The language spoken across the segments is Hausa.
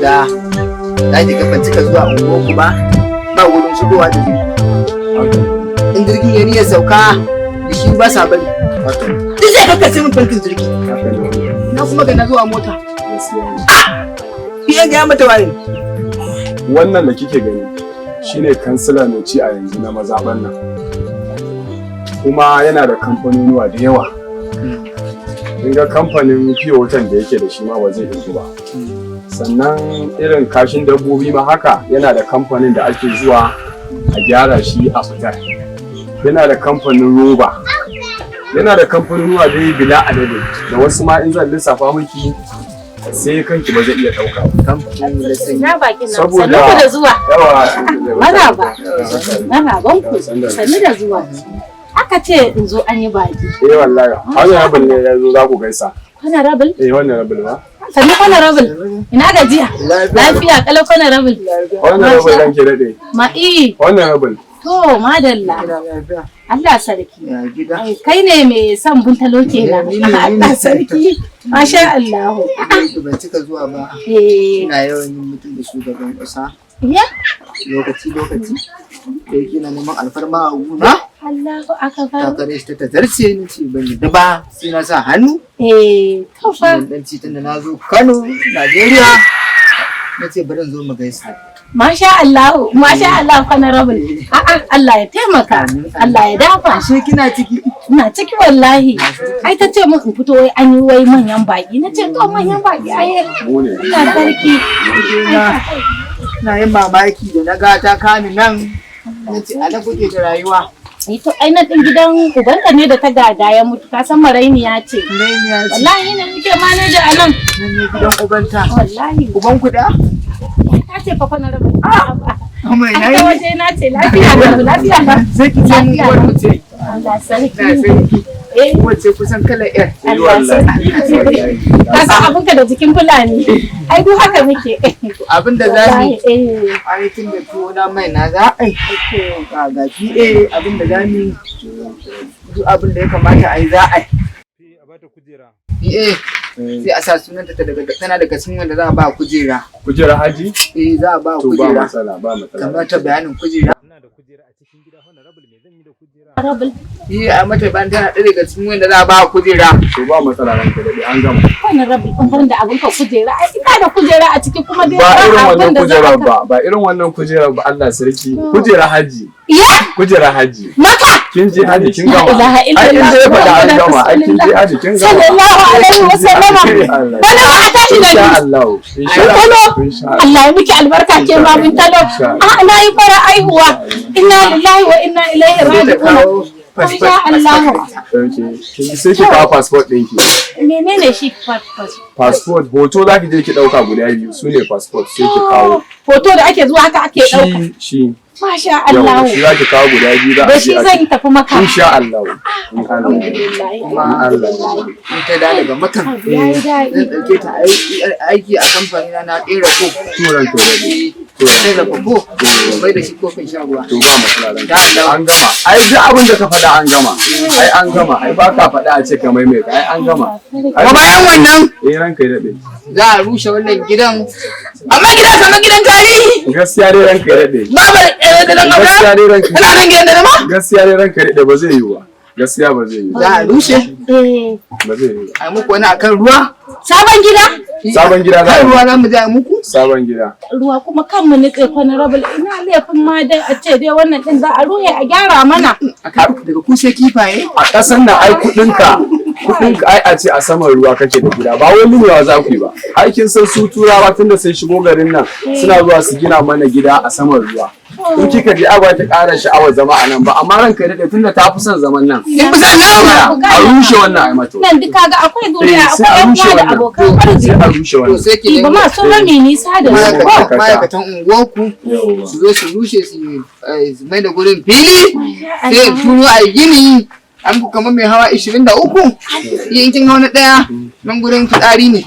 saboda za ki ga ban cika zuwa unguwarku ba wurin shigowa da zai in jirgin ya niyyar sauka da shi ba sa bari duk zai kakkace min fantin jirgi na kuma ga na zuwa mota iya gaya mata waye wannan da kike gani shine kansila mai ci a yanzu na mazaɓan nan kuma yana da kamfanonuwa da yawa kin ga kamfanin fiye wutan da yake da shi ma ba zai irgu ba sannan irin kashin dabbobi ma haka yana da kamfanin da ake zuwa a gyara shi a fitar yana da kamfanin roba yana da kamfanonuwa dai bila adadin da wasu ma in zan lissafa miki sai kanki ba zai iya ɗauka saboda da zuwa maraba ku sannu da zuwa aka ce in zo an yi baki wallahi honorable ne ya zo za ku gaisa honorable honorable ba sannu honorable ina gajiya lafiya kalau honorable ranke dade honorable to madalla Allah sarki kai ne mai son buntalo kenan Allah sarki masha Allah ban cika zuwa ba ina yawan yin mutum da shugaban kasa lokaci da yake na neman alfarma a gona Allahu akbar ta kare shi ta zarce ni ce ban yadda ba sai na sa hannu kafa dan titin da na zo Kano Najeriya nace bari zo mu gaisa masha Allah honorable Allah ya taimaka Allah ya dafa shi kina ciki ina ciki wallahi ai ta ce mun in fito wai an yi wai manyan baki nace to manyan baki ai ina sarki na yin mamaki da na ga ta kani nan nace ala kuke da rayuwa to ai na din gidan ubanta ne da ta gada ya mutu ka san marainiya ce wallahi ne muke manaja a nan ne gidan ubanta wallahi uban ku da ta ce fa na rabu mai nayi waje na ce lafiya sai ki ce mun uwar mu ce Allah sarki wace kusan kala yar Allah sarki ka san abinka da jikin fulani ai duk haka muke abin da za mu ai tun da tuwo na mai na za a yi ga abin da za mu duk abin da ya kamata a yi za a yi a bata kujera sai a sa sunanta tana daga cikin wanda za a ba kujera haji za a ba kujera ba matsala kamar ta bayanin kujera ina da kujera a cikin gida honorable me zan yi da kujera honorable a mata bayan tana ɗaya daga cikin wanda za a ba kujera to ba matsala ranka dade an gama honorable kun da abin ka kujera ai ina da kujera a ciki kuma dai ba irin wannan kujera ba irin wannan kujera ba Allah sarki kujera haji kujera haji maka kin je haji kin gama ai in dai faɗa an gama ai kin je haji kin gama sallallahu alaihi wasallam bana a tashi da insha Allah Allah ya miki albarka ke ma bin talo na yi fara aihuwa inna lillahi wa inna ilaihi raji'un insha Allah sai ki kawo passport ɗinki menene shi passport hoto za ki je ki ɗauka guda biyu su ne passport sai ki kawo hoto da ake zuwa haka ake ɗauka shi masha Allah shi za ki kawo guda biyu da shi zan tafi maka insha Allah in ta daga makan zan ɗauke ta aiki a kamfani na ɗera ko turan to sai da ko mai da shi kofin shan ruwa to ba matsala an gama ai duk abin da ka faɗa an gama ai an gama ai ba ka faɗa a ce ka mai ai an gama ba bayan wannan ranka ya daɗe za a rushe wannan gidan amma gidan kamar gidan tarihi gaskiya dai ranka ya daɗe babu da nan abu gaskiya dai ranka ana nan gidan da ma gaskiya dai ranka ya daɗe ba zai yi ba gaskiya ba zai yi za a rushe ba zai yi a muku wani akan ruwa sabon gida za a ruwa za mu je muku sabon gida ruwa kuma kan mu nitse honorable ina laifin ma dai a ce dai wannan din za a ruhe a gyara mana daga ku sai kifaye a ƙasan nan ai kuɗinka ai a ce a saman ruwa kake da gida ba wani ne za ku yi ba aikin san su turawa tunda sun shigo garin nan suna zuwa su gina mana gida a saman ruwa in kika je agwa ta ƙara sha'awar zama a nan ba amma ranka daɗe tunda ta fi son zaman nan in fi son nan a rushe wannan ai mata nan duka ga akwai duniya akwai yan uwa da abokan arziki a rushe wannan sai ki ba ma sun rame nisa da su ma'aikatan unguwarku su zo su rushe su mai da gurin fili sai turo a gini an bu kamar mai hawa 23 yankin hawa na ɗaya nan gurin fitsari ne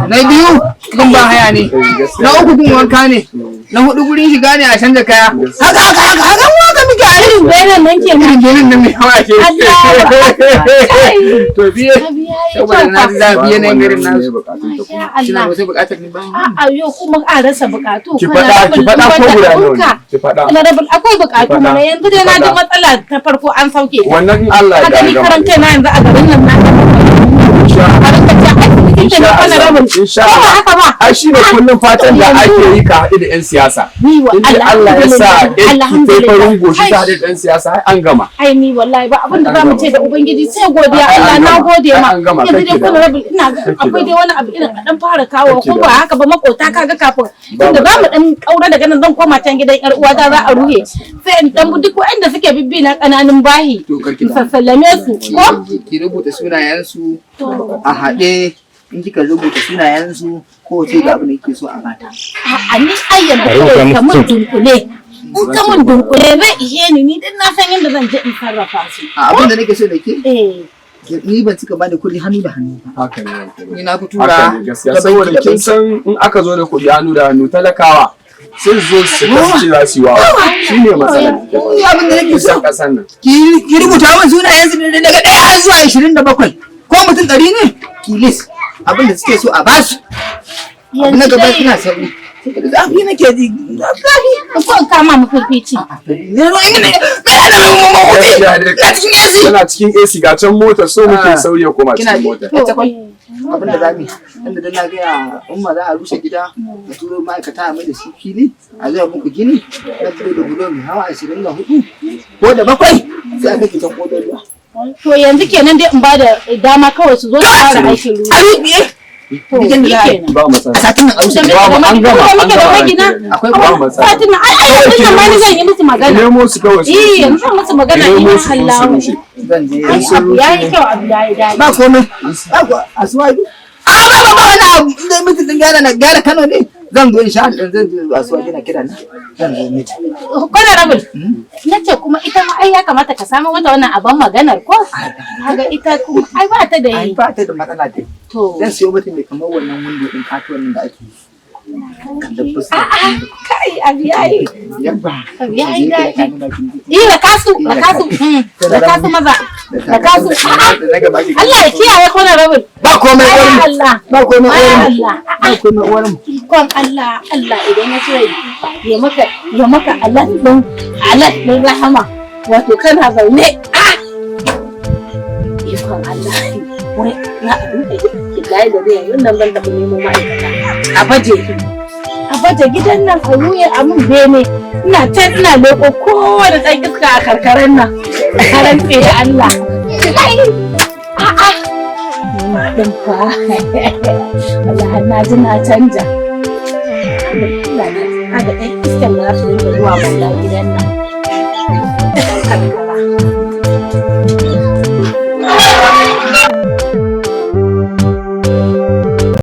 na biyu gun ba haya ne na uku gun wanka ne na hudu gurin shiga ne a canza kaya haka waka muke a irin bayanan nan ke irin nan mai hawa ke to biye saboda na ji zafi yanayin garin ne nasu. bukatun ta kuma. Ya Kina Allah. wasu buƙatar ni ba? A'a yau kuma a rasa bukatu. Ki faɗa ko guda nawa ne? Ki faɗa. Akwai bukatu mana yanzu dai na ji matsala ta farko an sauke. Wannan in Allah ya Haka ni gama. karan kaina yanzu a garin nan na a rinka ce ai cikin da kana rabin. Insha Ba Allah. haka ba. Ai shi ne kullum fatan da ake yi ka haɗu da 'yan siyasa. Ni wa In Allah ya sa ki farin goshi ta haɗu da 'yan siyasa ai an gama. ai ni wallahi ba abin da zamu ce da ubangiji sai godiya Allah na gode ma yanzu dai kuna rabin ina ga akwai dai wani abu irin a dan fara kawo ko ba haka ba makota kaga kafin inda za mu dan kaura daga nan zan koma can gidan yar uwata za a ruhe sai in dan duk wanda suke bibbi na kananun bahi To karki da. sassallame su ko Ki rubuta sunayensu a haɗe in kika rubuta sunayensu ko ce ga abin da kike so a bata. a ni ai yanzu kawai kamar dunkule in kamar dunkule zai ihe ni dan na san yadda zan je in sarrafa su A abin da nake so da ke eh ni ban cika bani kuɗi hannu da hannu ba. Haka ne. Ni na fi Haka tura ne gaskiya saboda kin san in aka zo da kuɗi hannu da hannu talakawa sai zo su kasance za su yi wawa. Shi ne matsalar. Ni abin da nake so Kusan ƙasar nan. ki rubuta min sunayensu daga 1 har zuwa 27 ko mutum 100 ne ki list abin da suke so a basu. Abu na gaba kina sauri. Zafi nake ji. Zafi. ko in kama mu fifici Ne ro ina kana da mamuti. Ka cikin yasi. Yana cikin AC ga can mota so muke Ah. sauri ya koma Kina cikin ji? mota. Ita kwai. Abin da zamu yi. Inda dan na ga umma za a rushe gida. Da turo ma'aikata a mai da shi fili. A zuwa muku gini. Na fito da bulo mai hawa 24 ko da 7 sai a kai can kodon ruwa. to yanzu kenan dai in ba da dama kawai su zo su fara aikin ruwa Ari biye. to Bikin da za a yi. kenan Ba matsala. A satin nan a rushe Da gida. me- An gama an muke da gama. magina? Akwai ba ba matsala. satin nan ai yanzu nan ma ni zan yi musu magana Nemo su kawai. eh yanzu zan musu magana Nemo in su su Allah rushe. Zan je. ai abu yayi kyau abu yayi dadi Ba komai. Ba ko asuwaji. Ba wani abu dai mutum din gara Kano ne. Zan zo insha Allah zan zo asuwaji na kira na. Zan zo miki. kwana rabin nace kuma ita ma ai ya kamata ka samu mata wannan abin maganar ko kaga ita kuma ai ba ta da Ai yi ba ta da matsala dai. to Zan siyo mata mai kamar wannan windo din katuwan da ake. Da fuska. kai abu yayi Yabba. abu yayi dadi Ni da kasu maza da kasu Allah ya kiyaye kwana rabin Ba komai Ai wurin. Allah Ba komai ai wurin. Allah Ba komai wurin. ikon Allah idan ya so ya maka alat din rahama wato kana zaune ikon Allah wai na killahi da zai yi nan ban taɓa nemo ma'aikata a baje gidan nan a ruye a mun bene ina can ina leko kowane ɗan iska a karkarar nan karan tsaye Allah a'a ɗin fa Allah na ji na canja. Kaga ɗan iskan na su rinka zuwa balla gidan nan.